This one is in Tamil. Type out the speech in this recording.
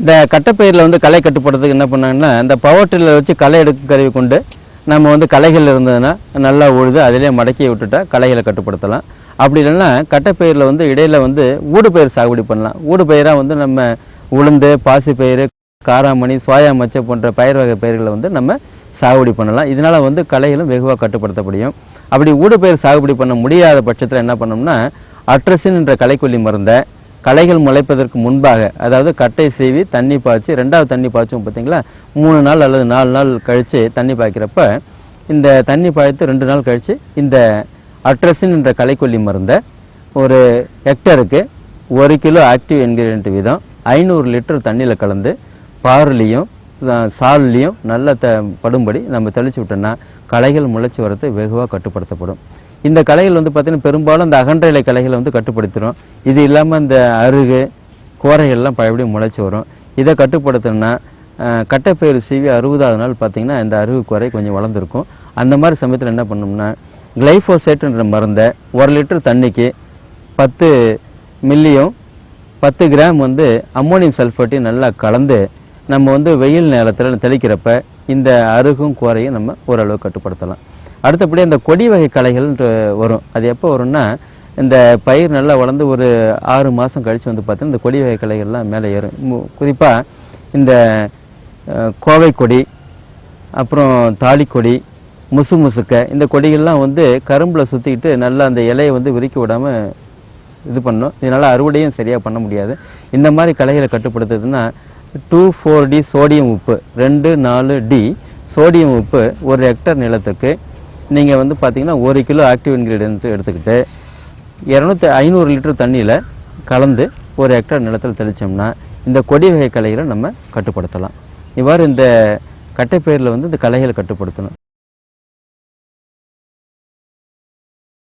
இந்த கட்டைப்பயிரில் வந்து களை கட்டுப்படுறதுக்கு என்ன பண்ணாங்கன்னா, இந்த பவர் டில்லர் வச்சு களை எடுக்கும் கருவி கொண்டு நம்ம வந்து களைகள் இருந்ததுன்னா நல்லா உழுது அதிலே மடக்கி விட்டுட்டா களைகளை கட்டுப்படுத்தலாம். அப்படி இல்லைன்னா கட்டைப்பயிரில் வந்து இடையில் வந்து ஊடுபயிர் சாகுபடி பண்ணலாம். ஊடுபயிராக வந்து நம்ம உளுந்து, பாசிப்பயிறு, காராமணி, சோயா மச்சை போன்ற பயிர் வகை பயிர்களை வந்து நம்ம சாகுபடி பண்ணலாம். இதனால் வந்து களைகளும் வெகுவாக கட்டுப்படுத்த முடியும். அப்படி ஊடுபயிர் சாகுபடி பண்ண முடியாத பட்சத்தில் என்ன பண்ணோம்னா, அட்ரஸின் என்ற களைக்கொல்லி மருந்தை களைகள் முளைப்பதற்கு முன்பாக, அதாவது கட்டை சீவி தண்ணி பாய்ச்சி, ரெண்டாவது தண்ணி பாய்ச்சும் பார்த்தீங்களா, 3 நாள் அல்லது 4 நாள் கழித்து தண்ணி பாய்க்கிறப்ப இந்த தண்ணி பாய்த்து 2 நாள் கழித்து இந்த அட்ரஸின் என்ற களைக்கொல்லி மருந்தை ஒரு ஹெக்டருக்கு 1 கிலோ ஆக்டிவ் இன்கிரியன்ட் வீதம் 500 லிட்டர் தண்ணியில் கலந்து பாருலையும் சால்லையும் நல்லா படும்படி நம்ம தெளிச்சு விட்டோம்னா களைகள் முளைச்சி வரது வெகுவாக கட்டுப்படுத்தப்படும். இந்த களைகள் வந்து பார்த்திங்கன்னா பெரும்பாலும் இந்த அகன்ற இலை களைகளை வந்து கட்டுப்படுத்திடும். இது இல்லாமல் இந்த அருகு, கோரைகள்லாம் பழையபடியும் முளைச்சி வரும். இதை கட்டுப்படுத்தணும்னா கட்டைப்பயிறு சீவி 60வது நாள் பார்த்திங்கன்னா இந்த அருகு குறை கொஞ்சம் வளர்ந்துருக்கும். அந்த மாதிரி சமயத்தில் என்ன பண்ணோம்னா, கிளைஃபோசேட்டுன்ற மருந்தை 1 லிட்டர் தண்ணிக்கு 10 மில்லியும் 10 கிராம் வந்து அம்மோனியம் சல்ஃபேட்டையும் நல்லா கலந்து நம்ம வந்து வெயில் நேரத்தில் தெளிக்கிறப்ப இந்த அருகும் கோரையும் நம்ம ஓரளவு கட்டுப்படுத்தலாம். அடுத்தபடி அந்த கொடி வகை களைகள் வரும். அது எப்போ வரும்னா, இந்த பயிர் நல்லா வளர்ந்து ஒரு 6 மாதம் கழித்து வந்து பார்த்தீங்கன்னா இந்த கொடி வகை களைகள்லாம் மேலே ஏறும். குறிப்பாக இந்த கோவை கொடி, அப்புறம் தாலிக்கொடி, முசுக்க, இந்த கொடிகள்லாம் வந்து கரும்பில் சுற்றிக்கிட்டு நல்லா அந்த இலையை வந்து விரிக்க விடாமல் இது பண்ணும். இதனால் அறுவடையும் சரியாக பண்ண முடியாது. இந்த மாதிரி களைகளை கட்டுப்படுத்துறதுன்னா 2,4-D சோடியம் உப்பு, 2,4-D சோடியம் உப்பு 1 ஹெக்டர் நிலத்துக்கு நீங்கள் வந்து பார்த்தீங்கன்னா 1 கிலோ ஆக்டிவ் இன்கிரீடியன்ட் எடுத்துக்கிட்டு 500 லிட்டர் தண்ணியில் கலந்து 1 ஹெக்டர் நிலத்தில் தெளித்தோம்னா இந்த கொடி வகை களைகளை நம்ம கட்டுப்படுத்தலாம். இவ்வாறு இந்த கட்டைப்பயிரில் வந்து இந்த களைகளை கட்டுப்படுத்தணும்.